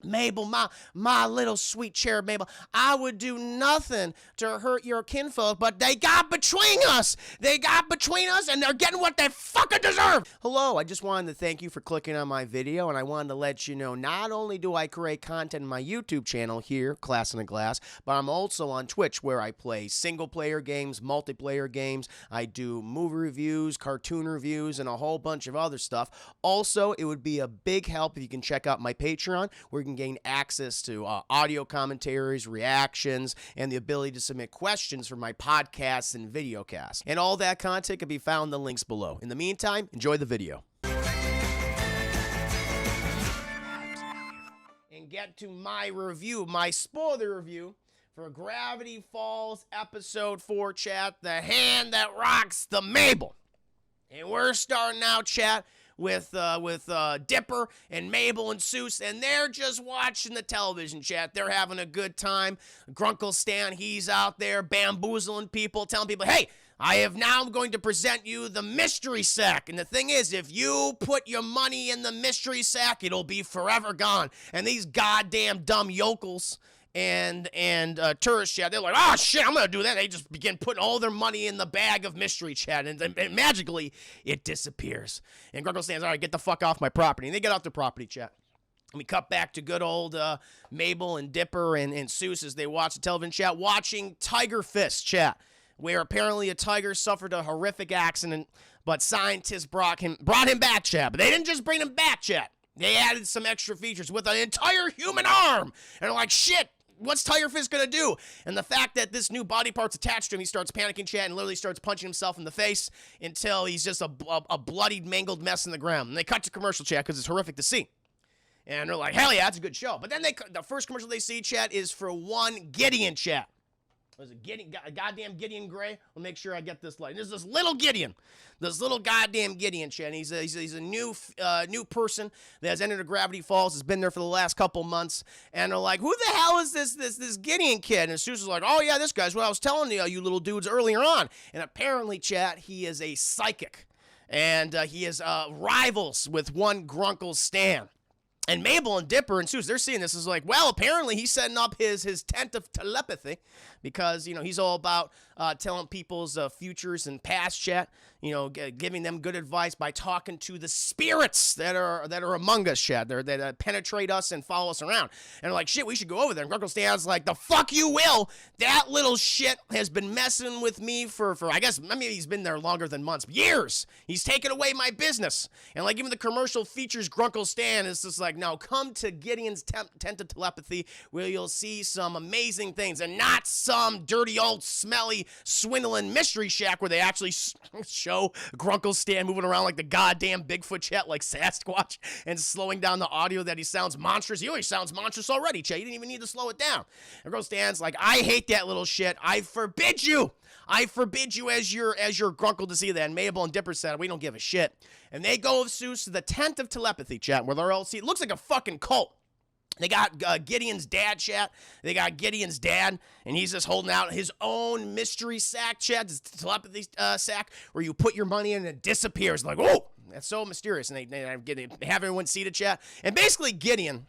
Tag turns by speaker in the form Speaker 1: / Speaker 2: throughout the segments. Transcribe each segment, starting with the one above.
Speaker 1: Mabel, my little sweet cherub Mabel, I would do nothing to hurt your kinfolk, but they got between us. They got between us, and they're getting what they fucking deserve. Hello, I just wanted to thank you for clicking on my video, and I wanted to let you know not only do I create content in my YouTube channel here, Class in a Glass, but I'm also on Twitch where I play single-player games, multiplayer games. I do movie reviews, cartoon reviews, and a whole bunch of other stuff. Also, it would be a big help if you can check out my Patreon, where you can gain access to audio commentaries, reactions, and the ability to submit questions for my podcasts and videocasts. And all that content can be found in the links below. In the meantime, enjoy the video. And get to my review, my spoiler review for Gravity Falls Episode 4, chat, The Hand That Rocks the Mabel. And we're starting out, chat, with Dipper and Mabel and Soos, and they're just watching the television, chat. They're having a good time. Grunkle Stan, he's out there bamboozling people, telling people, hey, I have now going to present you the mystery sack. And the thing is, if you put your money in the mystery sack, it'll be forever gone. And these goddamn dumb yokels and tourist chat, they're like, oh shit, I'm gonna do that. They just begin putting all their money in the bag of mystery chat, and magically it disappears. And Grunkle stands, all right, get the fuck off my property. And they get off their property, chat. And we cut back to good old Mabel and Dipper and Soos as they watch the television chat, watching Tiger Fist, chat, where apparently a tiger suffered a horrific accident, but scientists brought him back, chat. But they didn't just bring him back, chat. They added some extra features with an entire human arm. And they're like, shit, what's Tiger Fist gonna do? And the fact that this new body part's attached to him, he starts panicking, chat, and literally starts punching himself in the face until he's just a bloodied, mangled mess in the ground. And they cut to commercial, chat, because it's horrific to see. And they're like, hell yeah, that's a good show. But then the first commercial they see, chat, is for one Gideon, chat. Was it goddamn Gideon Gray? I'll make sure I get this right. There's this little Gideon, this little goddamn Gideon, chat. He's a new person that has entered Gravity Falls. Has been there for the last couple months, and they're like, who the hell is this Gideon kid? And Susan's like, oh yeah, this guy's what I was telling you little dudes earlier on. And apparently, chat, he is a psychic, and he is rivals with one Grunkle Stan. And Mabel and Dipper and Soos, they're seeing this as like, well, apparently he's setting up his tent of telepathy because, you know, he's all about telling people's futures and past, chat, you know, giving them good advice by talking to the spirits that are among us, chat, that penetrate us and follow us around. And they're like, shit, we should go over there. And Grunkle Stan's like, the fuck you will. That little shit has been messing with me for I guess, maybe he's been there longer than months, years. He's taken away my business. And like even the commercial features Grunkle Stan is just like, now come to Gideon's tent of telepathy where you'll see some amazing things and not some dirty old smelly swindling mystery shack where they actually show Grunkle Stan moving around like the goddamn Bigfoot, chat, like Sasquatch, and slowing down the audio that he sounds monstrous. He always sounds monstrous already, chat. You didn't even need to slow it down. And Grunkle Stan's like, I hate that little shit. I forbid you. I forbid you as your Grunkle to see that. And Mabel and Dipper said, we don't give a shit. And they go with Soos to the tent of telepathy, chat, where they're all see. It looks like a fucking cult. They got Gideon's dad, chat. They got Gideon's dad, and he's just holding out his own mystery sack, chat, this telepathy sack, where you put your money in and it disappears. Like, oh, that's so mysterious. And they have everyone seated, chat. And basically, Gideon,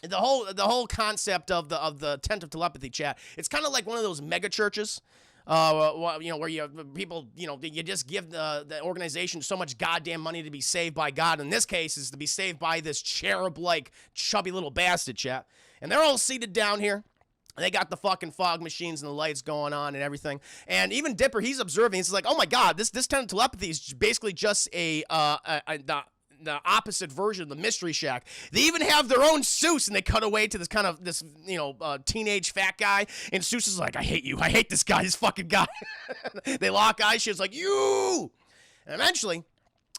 Speaker 1: the whole concept of the tent of telepathy, chat, it's kind of like one of those mega churches. You know, where you people, you know, you just give the organization so much goddamn money to be saved by God. In this case, is to be saved by this cherub-like, chubby little bastard, chat. And they're all seated down here. They got the fucking fog machines and the lights going on and everything. And even Dipper, he's observing. He's like, oh my God, this tent of telepathy is basically just the opposite version of the Mystery Shack. They even have their own Soos, and they cut away to this teenage fat guy, and Soos is like, I hate you. I hate this guy, this fucking guy. They lock eyes. She's like, you! And eventually,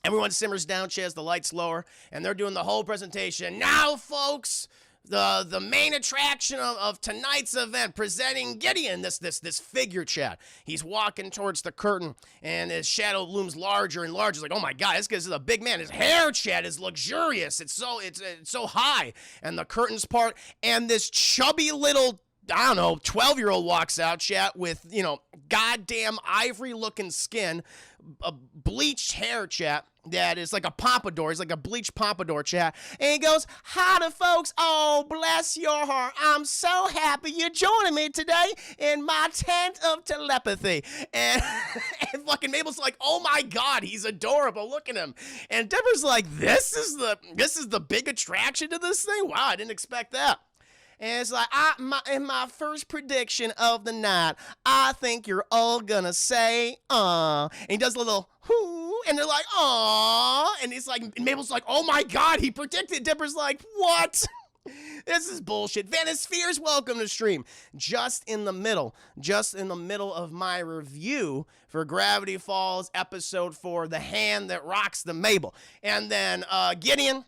Speaker 1: everyone simmers down, she has the lights lower, and they're doing the whole presentation. Now, folks, the main attraction of tonight's event, presenting Gideon, this figure, chat. He's walking towards the curtain, and his shadow looms larger and larger. It's like, oh my God, this guy's a big man. His hair, chat, is luxurious. It's so high, and the curtains part, and this chubby little, I don't know, 12-year-old walks out, chat, with, you know, goddamn ivory-looking skin, bleached hair, chat. that is like a pompadour. He's like a bleached pompadour, chat. And he goes, howdy, folks. Oh, bless your heart. I'm so happy you're joining me today in my tent of telepathy. And, and fucking Mabel's like, oh my God, he's adorable. Look at him. And Dipper's like, this is the big attraction to this thing? Wow, I didn't expect that. And it's like, in my first prediction of the night, I think you're all gonna say, And he does a little, whoo, and they're like, aw. And it's like, and Mabel's like, oh my God, he predicted. Dipper's like, what? This is bullshit. Vanispheres, welcome to stream. Just in the middle of my review for Gravity Falls Episode 4, The Hand That Rocks the Mabel. And then Gideon,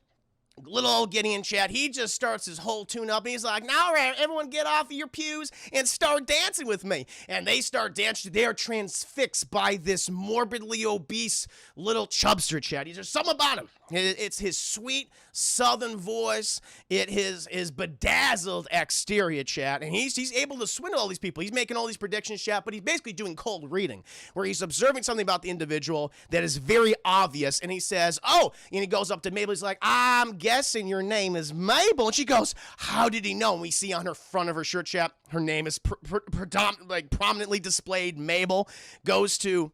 Speaker 1: little old Gideon, chat, he just starts his whole tune up and he's like, now everyone get off of your pews and start dancing with me. And they start dancing. They are transfixed by this morbidly obese little chubster, chat. There's something about him. It's his sweet southern voice. It is his bedazzled exterior, chat. And he's able to swindle all these people. He's making all these predictions, chat, but he's basically doing cold reading, where he's observing something about the individual that is very obvious. And he says, oh, and he goes up to Mabel. He's like, I'm guessing your name is Mabel. And she goes, how did he know? And we see on her front of her shirt, chat, her name is prominently displayed. Mabel goes to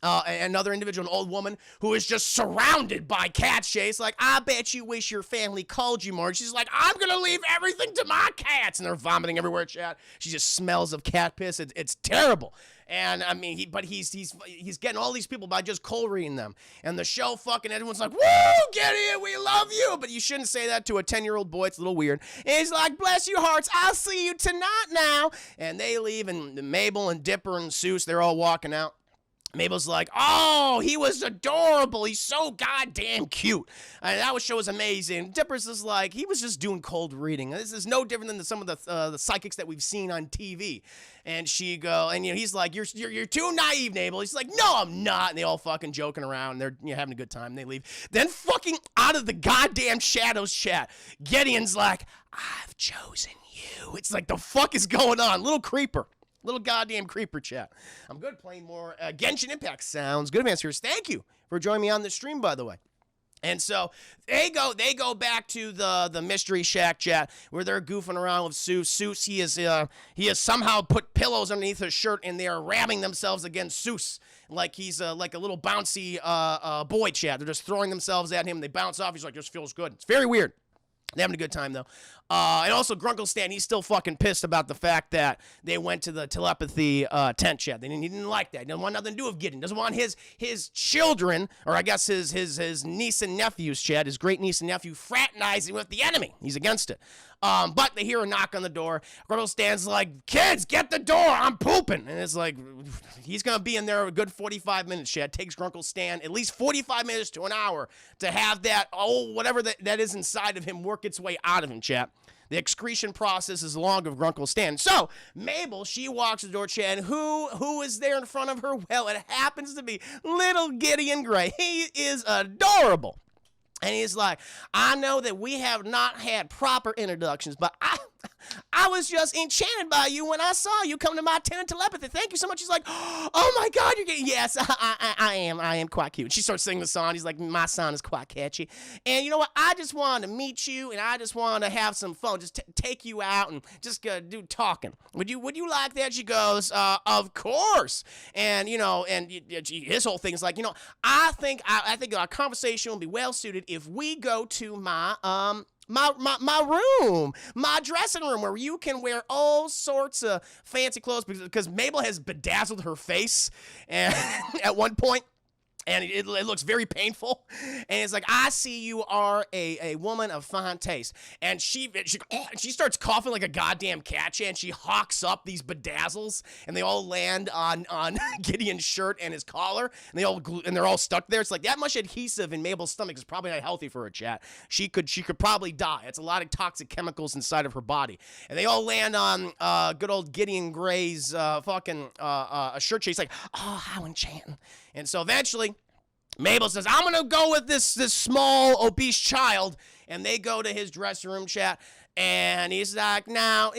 Speaker 1: another individual, an old woman, who is just surrounded by cats. She's like, I bet you wish your family called you more. And she's like, I'm gonna leave everything to my cats. And they're vomiting everywhere, chat. She just smells of cat piss. It's terrible. And I mean, he's getting all these people by just cold reading them. And the show fucking everyone's like, woo, get in, we love you. But you shouldn't say that to a 10-year-old boy. It's a little weird. And he's like, bless your hearts, I'll see you tonight now. And they leave, and Mabel and Dipper and Seuss, they're all walking out. Mabel's like, oh, he was adorable. He's so goddamn cute. That show was amazing. Dipper's is like, he was just doing cold reading. This is no different than some of the psychics that we've seen on TV. And he's like, you're too naive, Mabel. He's like, no, I'm not. And they all fucking joking around. They're having a good time. They leave. Then fucking out of the goddamn shadows, chat, Gideon's like, I've chosen you. It's like, the fuck is going on? Little creeper. Little goddamn creeper, chat. I'm good playing more Genshin Impact. Sounds good, man. Thank you for joining me on the stream, by the way. And so they go back to the Mystery Shack, chat, where they're goofing around with Seuss. Seuss, he has somehow put pillows underneath his shirt, and they are ramming themselves against Seuss like he's like a little bouncy boy, chat. They're just throwing themselves at him. They bounce off. He's like, this feels good. It's very weird. They're having a good time, though. And also, Grunkle Stan, he's still fucking pissed about the fact that they went to the telepathy tent, chat. He didn't like that. He didn't want nothing to do with Gideon. Doesn't want his children, or I guess his niece and nephews, chat, his great niece and nephew, fraternizing with the enemy. He's against it. But they hear a knock on the door. Grunkle Stan's like, kids, get the door. I'm pooping. And it's like, he's going to be in there a good 45 minutes, chat. Takes Grunkle Stan at least 45 minutes to an hour to have that, whatever that is inside of him work its way out of him, chat. The excretion process is long of Grunkle Stan. So, Mabel, she walks the door, chat, and who is there in front of her? Well, it happens to be little Gideon Grey. He is adorable. And he's like, I know that we have not had proper introductions, but I was just enchanted by you when I saw you come to my tent of telepathy. Thank you so much. He's like, oh my God, you're getting, yes, I am quite cute. She starts singing the song. He's like, my song is quite catchy. And you know what? I just wanted to meet you, and I just wanted to have some fun. Just take you out and just do talking. Would you like that? She goes, of course. And his whole thing is like, I think our conversation will be well suited if we go to my room, my dressing room, where you can wear all sorts of fancy clothes, because Mabel has bedazzled her face and at one point. And it looks very painful. And it's like, I see you are a woman of fine taste. And she starts coughing like a goddamn cat, and she hawks up these bedazzles, and they all land on Gideon's shirt and his collar, and they're all stuck there. It's like, that much adhesive in Mabel's stomach is probably not healthy for her, chat. She could probably die. It's a lot of toxic chemicals inside of her body. And they all land on good old Gideon Grey's fucking shirt. She's like, oh, how enchanting. And so eventually, Mabel says, I'm going to go with this small, obese child. And they go to his dressing room, chat. And he's like, now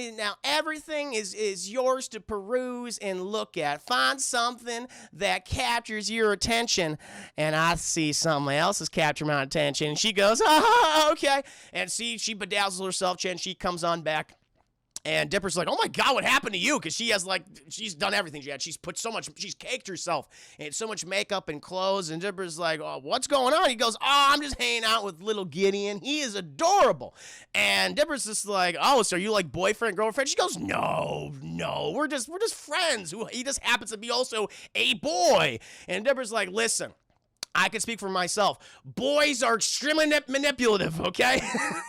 Speaker 1: everything is yours to peruse and look at. Find something that captures your attention. And I see something else has captured my attention. And she goes, okay. And see, she bedazzles herself, and she comes on back. And Dipper's like, oh my God, what happened to you? Because she's done everything. She's put so much, she's caked herself and so much makeup and clothes. And Dipper's like, oh, what's going on? He goes, oh, I'm just hanging out with little Gideon. He is adorable. And Dipper's just like, oh, so are you like boyfriend, girlfriend? She goes, no, we're just friends. He just happens to be also a boy. And Dipper's like, listen, I can speak for myself. Boys are extremely manipulative, okay?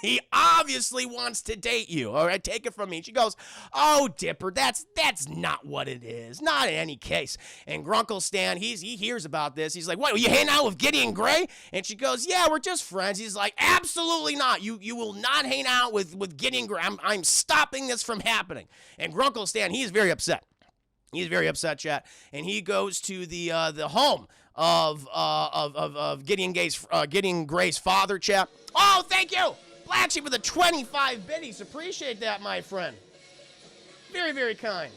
Speaker 1: He obviously wants to date you, all right? Take it from me. She goes, oh, Dipper, that's not what it is. Not in any case. And Grunkle Stan, he hears about this. He's like, what, are you hanging out with Gideon Gray? And she goes, yeah, we're just friends. He's like, absolutely not. You will not hang out with Gideon Gray. I'm stopping this from happening. And Grunkle Stan, he's very upset. He's very upset, chat. And he goes to the home of Gideon Gray's father, chat. Oh, thank you, Black Sheep, for the 25 biddies. Appreciate that, my friend. Very, very kind.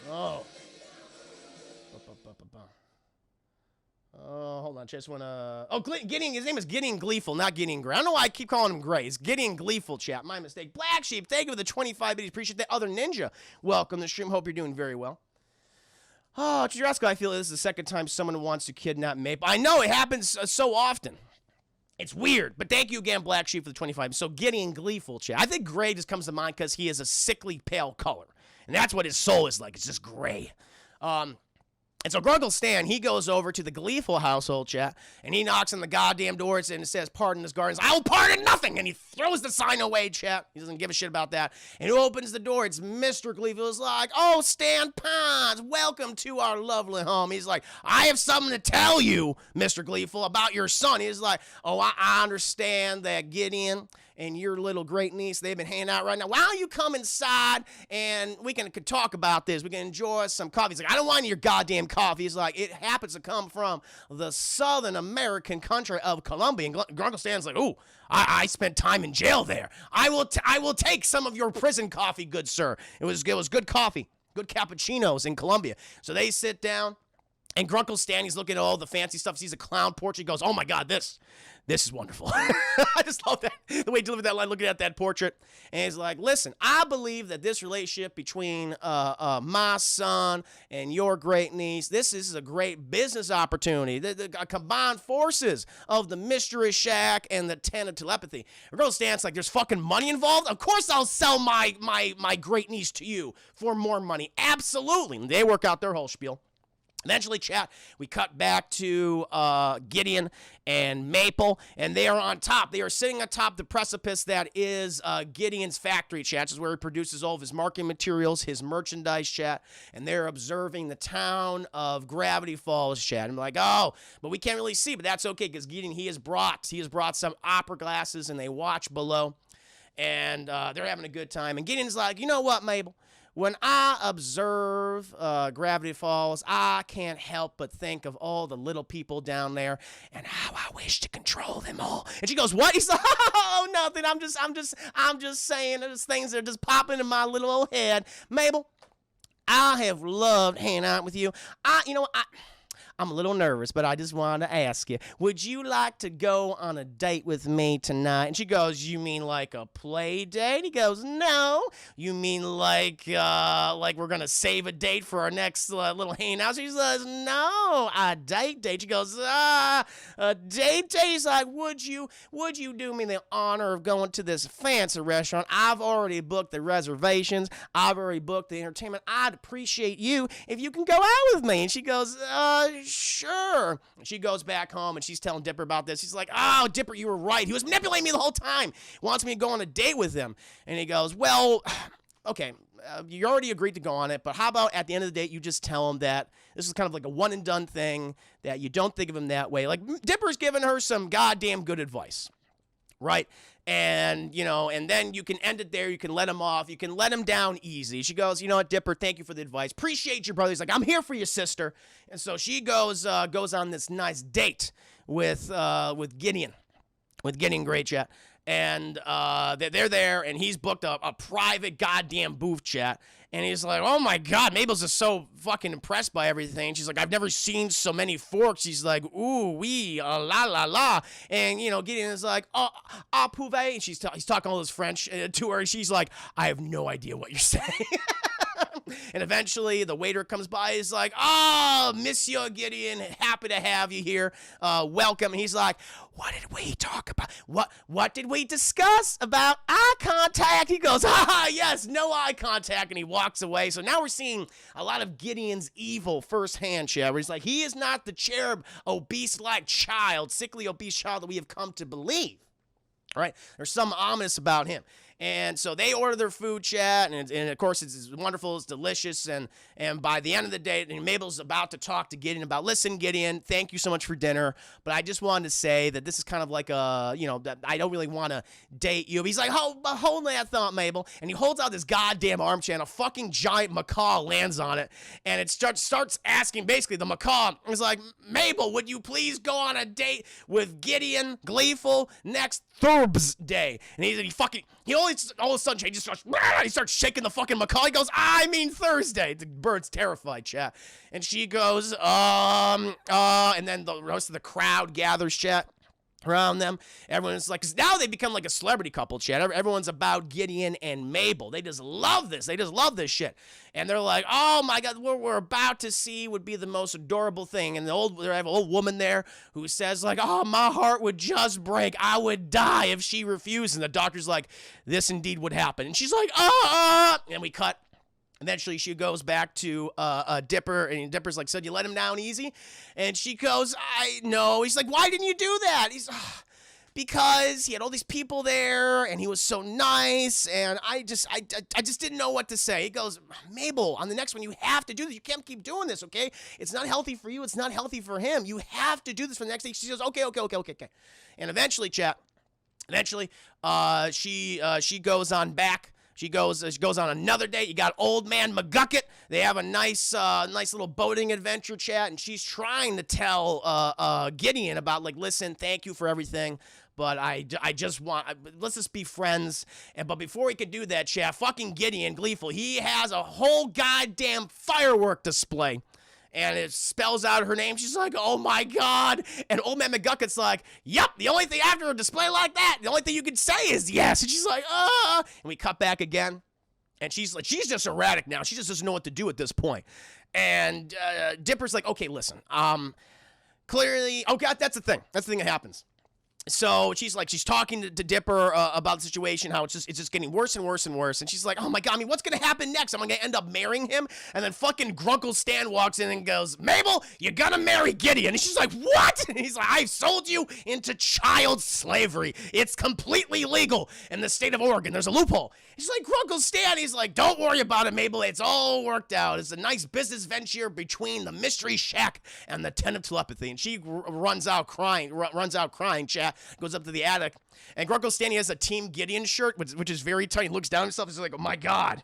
Speaker 1: Oh. Hold on. Just want to... Oh, Gideon, his name is Gideon Gleeful, not Gideon Gray. I don't know why I keep calling him Gray. It's Gideon Gleeful, chat. My mistake. Black Sheep, thank you for the 25 biddies. Appreciate that. Other Ninja, welcome to the stream. Hope you're doing very well. Oh, Chujuraska, I feel this is the second time someone wants to kidnap Maple. I know, it happens so often. It's weird, but thank you again, Black Sheep, for the 25. So Gideon Gleeful, chat. I think gray just comes to mind because he is a sickly pale color. And that's what his soul is like. It's just gray. And so Grunkle Stan, he goes over to the Gleeful household, chat, and he knocks on the goddamn doors and it says, pardon his gardens. I will pardon nothing! And he throws the sign away, chat. He doesn't give a shit about that. And who opens the door? It's Mr. Gleeful. He's like, oh, Stan Pons, welcome to our lovely home. He's like, I have something to tell you, Mr. Gleeful, about your son. He's like, oh, I understand that Gideon and your little great niece, they've been hanging out right now. Why don't you come inside and we can talk about this? We can enjoy some coffee. He's like, I don't want any of your goddamn coffee. He's like, it happens to come from the Southern American country of Colombia. And Grunkle Stan's like, ooh, I spent time in jail there. I will take some of your prison coffee, good sir. It was good coffee, good cappuccinos in Colombia. So they sit down. And Grunkle Stan, he's looking at all the fancy stuff. Sees a clown portrait. He goes, oh my God, this is wonderful. I just love that, the way he delivered that line, looking at that portrait. And he's like, listen, I believe that this relationship between my son and your great niece, this is a great business opportunity. The combined forces of the Mystery Shack and the 10 of telepathy. And Grunkle Stan's like, there's fucking money involved? Of course I'll sell my great niece to you for more money. Absolutely. And they work out their whole spiel. Eventually, chat, we cut back to Gideon and Maple, and they are on top. They are sitting atop the precipice that is Gideon's factory, chat. This is where he produces all of his marketing materials, his merchandise, chat, and they're observing the town of Gravity Falls, chat. I'm like, oh, but we can't really see, but that's okay, because Gideon, he has brought some opera glasses, and they watch below, and they're having a good time. And Gideon's like, you know what, Mabel? When I observe Gravity Falls, I can't help but think of all the little people down there and how I wish to control them all. And she goes, what? He's like, oh, nothing. I'm just saying there's things that are just popping in my little old head. Mabel, I have loved hanging out with you. I'm a little nervous, but I just wanted to ask you, would you like to go on a date with me tonight? And she goes, you mean like a play date? He goes, no. You mean like we're going to save a date for our next little hangout? She says, no, a date. She goes, a date. He's like, would you do me the honor of going to this fancy restaurant? I've already booked the reservations. I've already booked the entertainment. I'd appreciate you if you can go out with me. And she goes, sure. And she goes back home and she's telling Dipper about this. She's like, oh, Dipper, you were right. He was manipulating me the whole time. He wants me to go on a date with him. And he goes, well, okay, you already agreed to go on it, but how about at the end of the date, you just tell him that this is kind of like a one and done thing, that you don't think of him that way. Like, Dipper's giving her some goddamn good advice, right? And, and then you can end it there. You can let him off. You can let him down easy. She goes, you know what, Dipper, thank you for the advice. Appreciate your brother. He's like, I'm here for you, sister. And so she goes on this nice date with Gideon. With Gideon, great chat. And they're there, and he's booked a private goddamn booth chat. And he's like, oh my God, Mabel's just so fucking impressed by everything. She's like, I've never seen so many forks. She's like, ooh, wee, la, la, la. And, you know, Gideon is like, oh, pouvez. And he's talking all this French to her. She's like, I have no idea what you're saying. And eventually the waiter comes by. He's like, oh, Monsieur Gideon, happy to have you here. Welcome. And he's like, what did we talk about? What did we discuss about eye contact? He goes, yes, no eye contact. And he walks away. So now we're seeing a lot of Gideon's evil firsthand, Chad, where he's like, he is not the cherub, obese-like child, sickly, obese child that we have come to believe. All right? There's something ominous about him. And so they order their food, chat, and of course it's wonderful, it's delicious, and by the end of the day, Mabel's about to talk to Gideon about, listen, Gideon, thank you so much for dinner, but I just wanted to say that this is kind of like that I don't really want to date you. He's like, hold that thought, Mabel, and he holds out this goddamn armchair, and a fucking giant macaw lands on it, and it starts asking, basically, the macaw is like, Mabel, would you please go on a date with Gideon Gleeful next Thursday? And he all of a sudden he starts shaking the fucking macaw. He goes, I mean Thursday. The bird's terrified, chat. And she goes, and then the rest of the crowd gathers, chat, around them. Everyone's like, 'cause now they become like a celebrity couple, chat. Everyone's about Gideon and Mabel. They just love this. They just love this shit. And they're like, oh my God, what we're about to see would be the most adorable thing. And they have an old woman there who says like, oh, my heart would just break. I would die if she refused. And the doctor's like, this indeed would happen. And she's like, and we cut. Eventually, she goes back to Dipper, and Dipper's like, so you let him down easy? And she goes, I know. He's like, why didn't you do that? He's, because he had all these people there, and he was so nice, and I just didn't know what to say. He goes, Mabel, on the next one, you have to do this. You can't keep doing this, okay? It's not healthy for you. It's not healthy for him. You have to do this for the next day. She goes, okay. And eventually, chat, she goes on back. She goes on another date. You got Old Man McGucket. They have a nice little boating adventure, chat, and she's trying to tell Gideon about, like, listen, thank you for everything, but I just let's just be friends. But before he could do that, chat, fucking Gideon, Gleeful, he has a whole goddamn firework display. And it spells out her name. She's like, oh my God. And Old Man McGucket's like, yep, the only thing after a display like that, the only thing you can say is yes. And she's like, And we cut back again. And she's just erratic now. She just doesn't know what to do at this point. And Dipper's like, okay, listen. Clearly, okay, that's the thing. That's the thing that happens. So she's talking to Dipper about the situation, how it's just getting worse and worse and worse. And she's like, oh my God, I mean, what's going to happen next? Am I going to end up marrying him? And then fucking Grunkle Stan walks in and goes, Mabel, you're going to marry Gideon. And she's like, what? And he's like, I've sold you into child slavery. It's completely legal in the state of Oregon. There's a loophole. She's like, Grunkle Stan. He's like, don't worry about it, Mabel. It's all worked out. It's a nice business venture between the Mystery Shack and the Ten of Telepathy. And she runs out crying, chat. Goes up to the attic, and Grunkle Stanley has a Team Gideon shirt, which is very tight. He looks down at himself and he's like, oh my God,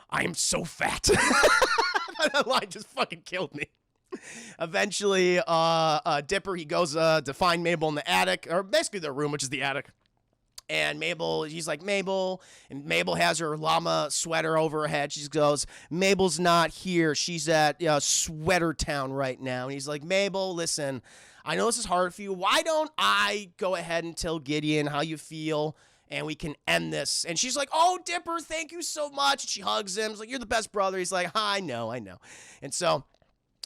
Speaker 1: I am so fat. That line just fucking killed me. Eventually, Dipper, he goes to find Mabel in the attic, or basically their room, which is the attic. And Mabel, he's like, Mabel, and Mabel has her llama sweater over her head. She goes, Mabel's not here. She's at Sweater Town right now. And he's like, Mabel, listen, I know this is hard for you. Why don't I go ahead and tell Gideon how you feel, and we can end this? And she's like, oh, Dipper, thank you so much. And she hugs him. She's like, you're the best brother. He's like, I know. And so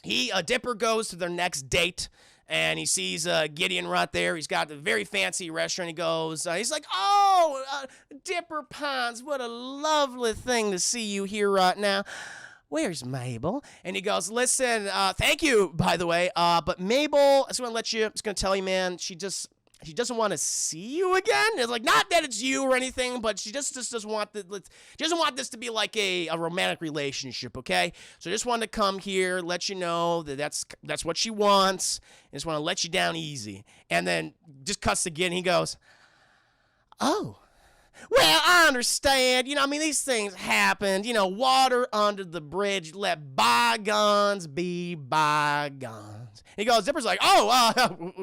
Speaker 1: Dipper goes to their next date, and he sees Gideon right there. He's got a very fancy restaurant. He goes, he's like, Dipper Ponds, what a lovely thing to see you here right now. Where's Mabel? And he goes, listen, thank you, by the way, but Mabel, I just want to tell you, man, she doesn't want to see you again. It's like, not that it's you or anything, but she just doesn't want this to be like a romantic relationship, okay? So I just wanted to come here, let you know that that's what she wants. I just want to let you down easy. And then just cuts again. He goes, oh. Well, I understand. These things happened. Water under the bridge. Let bygones be bygones. He goes, Dipper's like,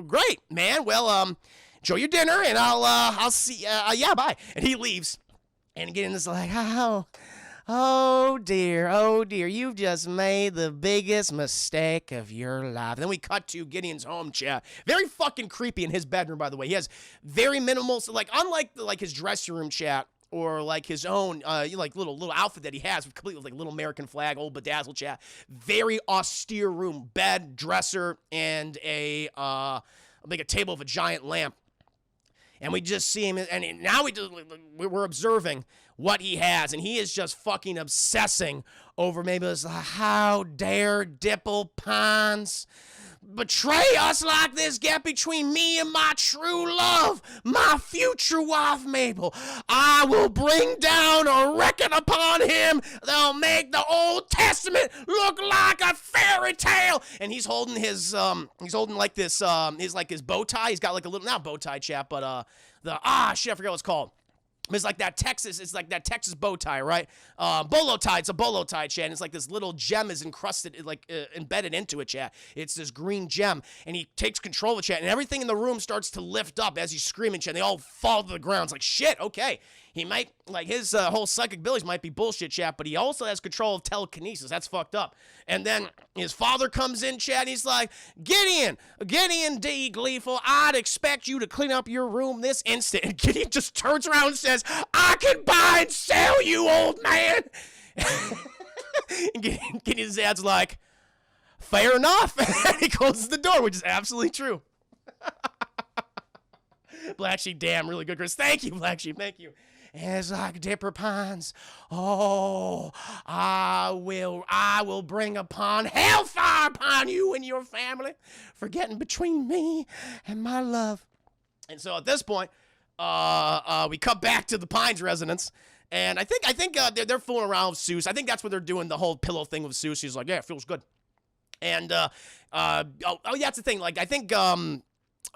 Speaker 1: great, man. Well, enjoy your dinner, and I'll see, yeah, bye. And he leaves. And Gideon is like, oh dear, you've just made the biggest mistake of your life. And then we cut to Gideon's home, chat. Very fucking creepy in his bedroom, by the way. He has very minimal, so like, unlike like his dressing room, chat, or like his own, like little outfit that he has, complete with like little American flag, old bedazzled, chat. Very austere room, bed, dresser, and like a table of a giant lamp. And we just see him, and now we're observing what he has, and he is just fucking obsessing over maybe this, how dare Dipple Pons betray us like this, get between me and my true love, my future wife Mabel. I will bring down a reckon upon him. They'll make the Old Testament look like a fairy tale. And he's holding his, like this, his bow tie. He's got like a little, not bow tie, chap, but I forget what it's called. It's like that Texas bow tie, right? Bolo tie. It's a bolo tie, chat. And it's like this little gem is encrusted, embedded into it, chat. It's this green gem, and he takes control of the chat, and everything in the room starts to lift up as he's screaming, chat. And they all fall to the ground. It's like, shit, okay. He might, like, his whole psychic abilities might be bullshit, chat, but he also has control of telekinesis. That's fucked up. And then his father comes in, chat, and he's like, Gideon D. Gleeful, I'd expect you to clean up your room this instant. And Gideon just turns around and says, I can buy and sell you, old man. And Gideon's dad's like, fair enough. And he closes the door, which is absolutely true. Black Sheep, damn, really good, Chris. Thank you, Black Sheep, thank you. And it's like, Dipper Pons, oh, I will bring upon hellfire upon you and your family for getting between me and my love. And so at this point, we cut back to the Pines residence, and I think they're fooling around with Seuss. I think that's what they're doing, the whole pillow thing with Seuss. He's like, yeah, it feels good. And yeah, that's the thing. Like, I think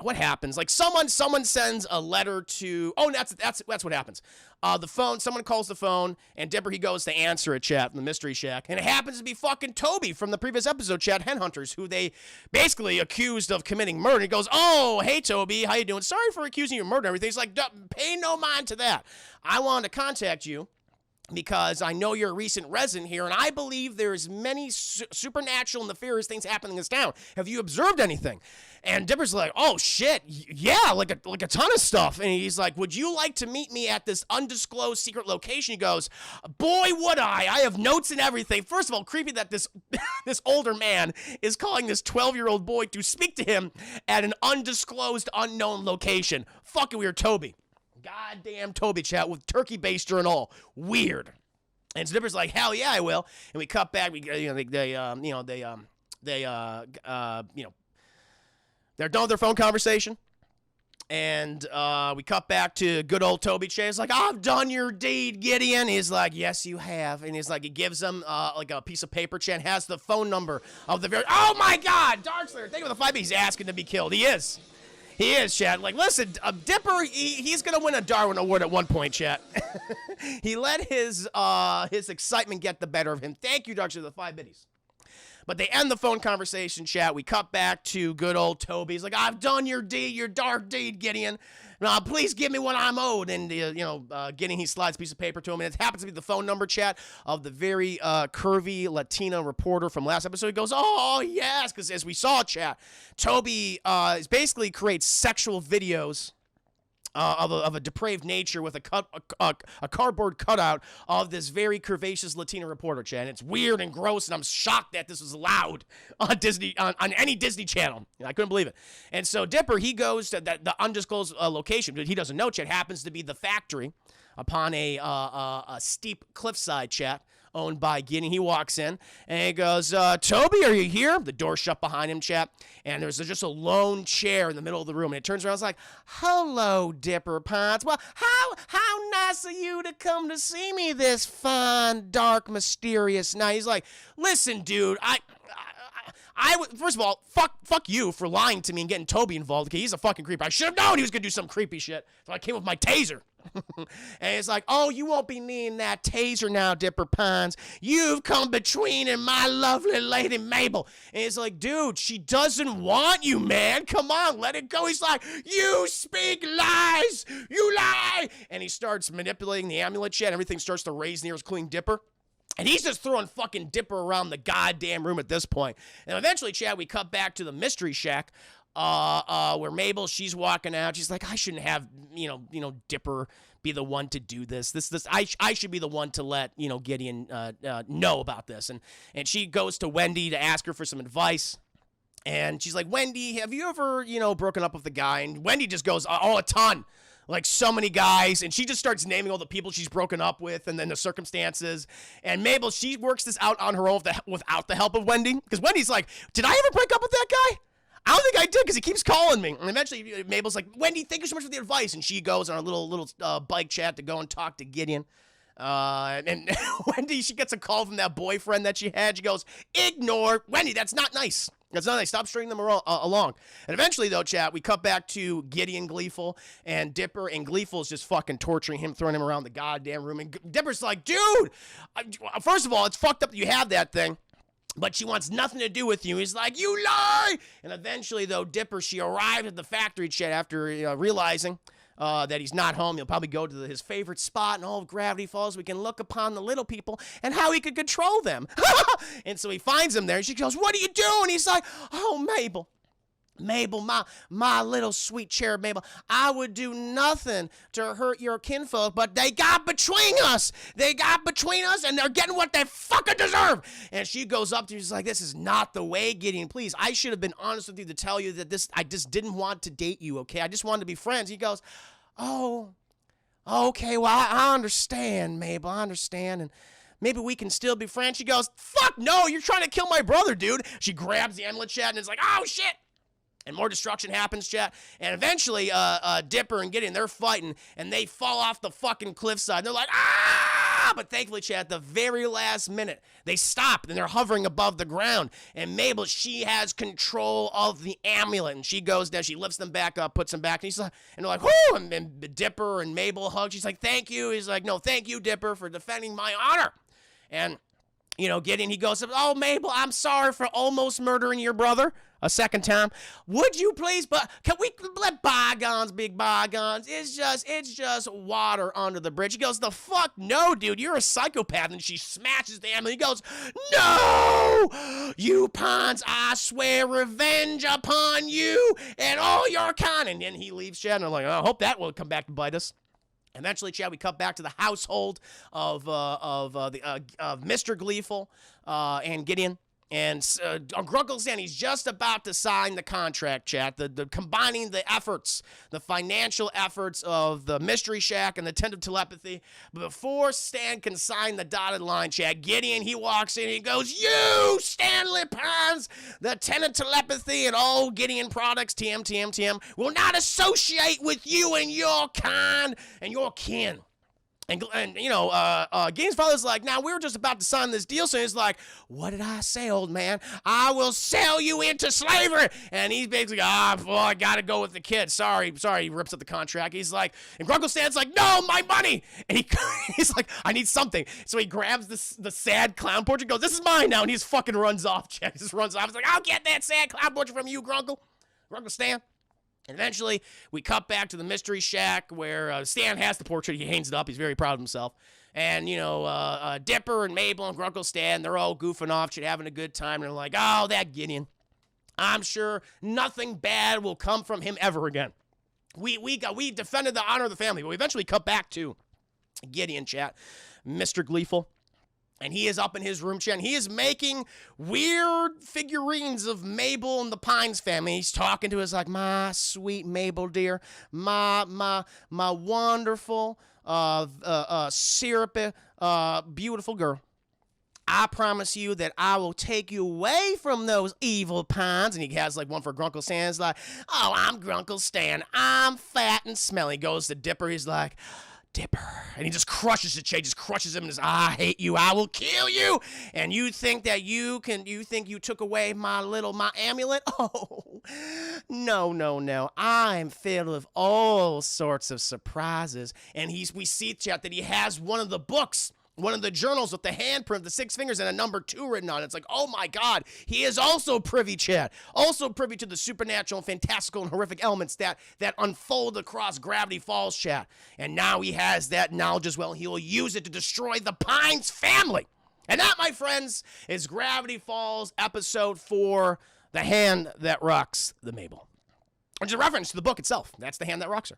Speaker 1: what happens? Like, someone sends a letter to. Oh, that's what happens. Someone calls the phone, and Dipper, he goes to answer it, chat, from the Mystery Shack, and it happens to be fucking Toby from the previous episode, chat, Henhunters, who they basically accused of committing murder. He goes, oh, hey, Toby, how you doing? Sorry for accusing you of murder and everything. He's like, pay no mind to that. I wanted to contact you because I know you're a recent resident here, and I believe there's many supernatural and nefarious things happening in this town. Have you observed anything? And Dipper's like, oh, shit, yeah, like a ton of stuff. And he's like, would you like to meet me at this undisclosed secret location? He goes, boy, would I. I have notes and everything. First of all, creepy that this this older man is calling this 12-year-old boy to speak to him at an undisclosed, unknown location. Fucking weird, Toby. Goddamn Toby, chat, with turkey baster and all. Weird. And Dipper's like, hell yeah, I will. And we cut back. They're done with their phone conversation. And we cut back to good old Toby Che. He's like, I've done your deed, Gideon. He's like, yes, you have. And he's like, he gives him like a piece of paper. Chan has the phone number of the very. Oh my God, Darkslayer, think of the 5 he's asking to be killed. He is. He is, chat. Like, listen, Dipper, he's going to win a Darwin Award at one point, chat. He let his excitement get the better of him. Thank you, Darkslayer, the 5 biddies. But they end the phone conversation, chat. We cut back to good old Toby. He's like, I've done your deed, your dark deed, Gideon. Now, please give me what I'm owed. And, Gideon, he slides a piece of paper to him. And it happens to be the phone number, chat, of the very curvy Latina reporter from last episode. He goes, oh, yes. Because as we saw, chat, Toby basically creates sexual videos of a depraved nature with a cardboard cutout of this very curvaceous Latina reporter, chat. And it's weird and gross, and I'm shocked that this was allowed on Disney on any Disney channel. I couldn't believe it. And so Dipper, he goes to the undisclosed location. He doesn't know, chat. Happens to be the factory upon a steep cliffside, chat, owned by Gideon. He walks in, and he goes, Toby, are you here? The door shut behind him, chat, and there's just a lone chair in the middle of the room, and it turns around, it's like, hello, Dipper Pons. Well, how nice of you to come to see me this fine, dark, mysterious night. He's like, listen, dude, first of all, fuck you for lying to me and getting Toby involved. Okay, he's a fucking creep. I should have known he was gonna do some creepy shit, so I came with my taser. And it's like, oh, you won't be needing that taser now, Dipper Pines. You've come between and my lovely lady Mabel. And it's like, dude, she doesn't want you, man. Come on, let it go. He's like, you speak lies. You lie. And he starts manipulating the amulet shit. Everything starts to raise near his clean Dipper. And he's just throwing fucking Dipper around the goddamn room at this point. And eventually, Chad, we cut back to the Mystery Shack, where Mabel, she's walking out. She's like, I shouldn't have, Dipper be the one to do this. I should be the one to let, Gideon know about this. And she goes to Wendy to ask her for some advice. And she's like, Wendy, have you ever, broken up with the guy? And Wendy just goes, oh, a ton. Like so many guys, and she just starts naming all the people she's broken up with and then the circumstances. And Mabel, she works this out on her own without the help of Wendy. Because Wendy's like, did I ever break up with that guy? I don't think I did because he keeps calling me. And eventually Mabel's like, Wendy, thank you so much for the advice. And she goes on a little bike chat to go and talk to Gideon. And Wendy, she gets a call from that boyfriend that she had. She goes, ignore. Wendy, that's not nice. That's not nice. Stop stringing them along. And eventually, though, chat, we cut back to Gideon Gleeful and Dipper, and Gleeful's just fucking torturing him, throwing him around the goddamn room. And Dipper's like, dude, first of all, it's fucked up that you have that thing. But she wants nothing to do with you. He's like, you lie! And eventually, though, Dipper, she arrived at the factory, chat, after realizing that he's not home. He'll probably go to his favorite spot in all of Gravity Falls. We can look upon the little people and how he could control them. And so he finds him there, and she goes, what are you doing? He's like, oh, Mabel, my little sweet cherub Mabel, I would do nothing to hurt your kinfolk, but they got between us. They got between us, and they're getting what they fucking deserve. And she goes up to him, she's like, this is not the way, Gideon. Please, I should have been honest with you to tell you that I just didn't want to date you, okay? I just wanted to be friends. He goes, oh, okay, well, I understand, Mabel, I understand, and maybe we can still be friends. She goes, fuck no, you're trying to kill my brother, dude. She grabs the amulet chat and is like, oh, shit. And more destruction happens, chat. And eventually, Dipper and Gideon, they're fighting, and they fall off the fucking cliffside. They're like, ah! But thankfully, chat, at the very last minute, they stop, and they're hovering above the ground. And Mabel, she has control of the amulet, and she goes down, she lifts them back up, puts them back, and they're like, whoo! And Dipper and Mabel hug. She's like, thank you. He's like, no, thank you, Dipper, for defending my honor. And Gideon, he goes, oh, Mabel, I'm sorry for almost murdering your brother a second time. Would you please, but can we let bygones be bygones? It's just water under the bridge. He goes, the fuck no, dude, you're a psychopath. And she smashes the amulet. He goes, no, you pawns, I swear revenge upon you and all your kind. And then he leaves, Chad, and I'm like, I hope that will come back to bite us. Eventually, Chad, we cut back to the household of Mr. Gleeful and Gideon. And Grunkle Stan, he's just about to sign the contract, chat. The combining the efforts, the financial efforts of the Mystery Shack and the Tent of Telepathy. But before Stan can sign the dotted line, chat, Gideon, he walks in, he goes, you, Stanley Pines, the Tent of Telepathy and all Gideon products, TM, will not associate with you and your kind and your kin. And Gideon's father's like, now we were just about to sign this deal. So he's like, what did I say, old man? I will sell you into slavery. And he's basically, I got to go with the kid. Sorry. He rips up the contract. He's like, and Grunkle Stan's like, no, my money. And he's like, I need something. So he grabs the sad clown portrait and goes, this is mine now. And he just fucking runs off. He just runs off. He's like, I'll get that sad clown portrait from you, Grunkle Stan. And eventually, we cut back to the Mystery Shack where Stan has the portrait. He hangs it up. He's very proud of himself. And, Dipper and Mabel and Grunkle Stan, they're all goofing off, having a good time. And they're like, oh, that Gideon. I'm sure nothing bad will come from him ever again. We defended the honor of the family. But we eventually cut back to Gideon, chat, Mr. Gleeful. And he is up in his room, chat, and he is making weird figurines of Mabel and the Pines family. He's talking to us like, my sweet Mabel, dear, my wonderful, syrupy, beautiful girl. I promise you that I will take you away from those evil Pines. And he has like one for Grunkle Stan. He's like, oh, I'm Grunkle Stan. I'm fat and smelly. Goes to Dipper. He's like, Dipper. And he just crushes it, Chet. Just crushes him and says, I hate you. I will kill you. And you think that you think you took away my amulet? Oh, no. I'm filled with all sorts of surprises. And we see, Chet, that he has one of the books, one of the journals with the handprint, the 6 fingers, and a number 2 written on it. It's like, oh my God, he is also privy, Chad. Also privy to the supernatural and fantastical and horrific elements that unfold across Gravity Falls, Chad. And now he has that knowledge as well. He will use it to destroy the Pines family. And that, my friends, is Gravity Falls Episode 4, The Hand That Rocks the Mabel. Which is a reference to the book itself. That's The Hand That Rocks Her.